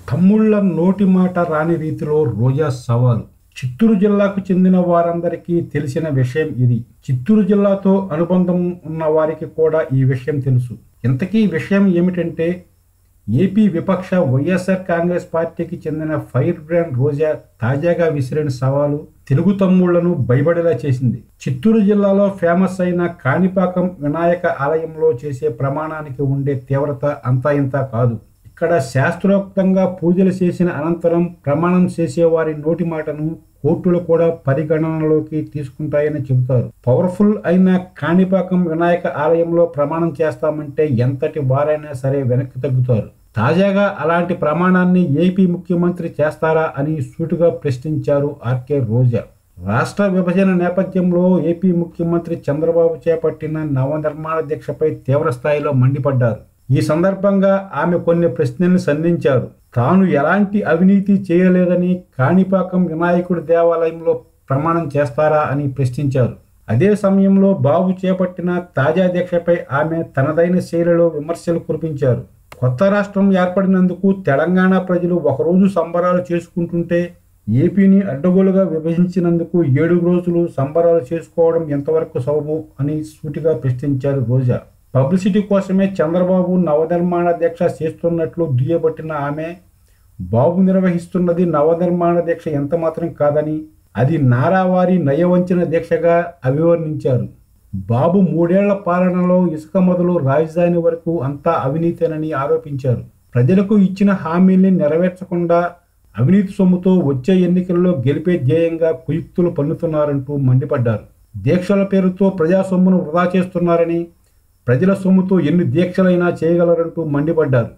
తమ్ముళ్ల నోటి మాట రాని రీతిలో రోజా సవాలు. చిత్తూరు జిల్లాకు చెందిన వారందరికీ తెలిసిన విషయం ఇది. చిత్తూరు జిల్లాతో అనుబంధం ఉన్న వారికి కూడా ఈ విషయం తెలుసు. ఇంతకీ విషయం ఏమిటంటే, ఏపీ విపక్ష వైఎస్ఆర్ కాంగ్రెస్ పార్టీకి చెందిన ఫైర్ బ్రాండ్ రోజా తాజాగా విసిరిన సవాలు తెలుగు తమ్ముళ్లను భయపడేలా చేసింది. చిత్తూరు జిల్లాలో ఫేమస్ అయిన కాణిపాకం వినాయక ఆలయంలో చేసే ప్రమాణానికి ఉండే తీవ్రత అంతా ఇంతా కాదు. ఇక్కడ శాస్త్రోక్తంగా పూజలు చేసిన అనంతరం ప్రమాణం చేసేవారి నోటి మాటను కోర్టులు కూడా పరిగణనలోకి తీసుకుంటాయని చెబుతారు. పవర్ఫుల్ అయిన కాణిపాకం వినాయక ఆలయంలో ప్రమాణం చేస్తామంటే ఎంతటి వారైనా సరే వెనక్కి తగ్గుతారు. తాజాగా అలాంటి ప్రమాణాన్ని ఏపీ ముఖ్యమంత్రి చేస్తారా అని సూటిగా ప్రశ్నించారు ఆర్కే రోజా. రాష్ట్ర విభజన నేపథ్యంలో ఏపీ ముఖ్యమంత్రి చంద్రబాబు చేపట్టిన నవనిర్మాణ దీక్షపై తీవ్ర స్థాయిలో మండిపడ్డారు. ఈ సందర్భంగా ఆమె కొన్ని ప్రశ్నలు సంధించారు. తాను ఎలాంటి అవినీతి చేయలేదని కాణిపాకం వినాయకుడి దేవాలయంలో ప్రమాణం చేస్తారా అని ప్రశ్నించారు. అదే సమయంలో బాబు చేపట్టిన తాజా దీక్షపై ఆమె తనదైన శైలిలో విమర్శలు కురిపించారు. కొత్త రాష్ట్రం ఏర్పడినందుకు తెలంగాణ ప్రజలు ఒకరోజు సంబరాలు చేసుకుంటుంటే ఏపీని అడ్డగోలుగా విభజించినందుకు 7 రోజులు సంబరాలు చేసుకోవడం ఎంతవరకు సబబు అని సూటిగా ప్రశ్నించారు రోజా. పబ్లిసిటీ కోసమే చంద్రబాబు నవనిర్మాణ దీక్ష చేస్తున్నట్లు దుయ్యబట్టిన ఆమె, బాబు నిర్వహిస్తున్నది నవనిర్మాణ దీక్ష ఎంత మాత్రం కాదని, అది నారావారి నయవంచిన దీక్షగా అభివర్ణించారు. బాబు 3 ఏళ్ల పాలనలో ఇసుక మొదలు రాజధాని వరకు అంతా అవినీతేనని ఆరోపించారు. ప్రజలకు ఇచ్చిన హామీల్ని నెరవేర్చకుండా అవినీతి సొమ్ముతో వచ్చే ఎన్నికల్లో గెలిపే ధ్యేయంగా కుయుక్తులు పన్నుతున్నారంటూ మండిపడ్డారు. దీక్షల పేరుతో ప్రజా సొమ్మును వృధా చేస్తున్నారని, ప్రజల సొమ్ముతో ఎన్ని దీక్షలైనా చేయగలరంటూ మండిపడ్డారు.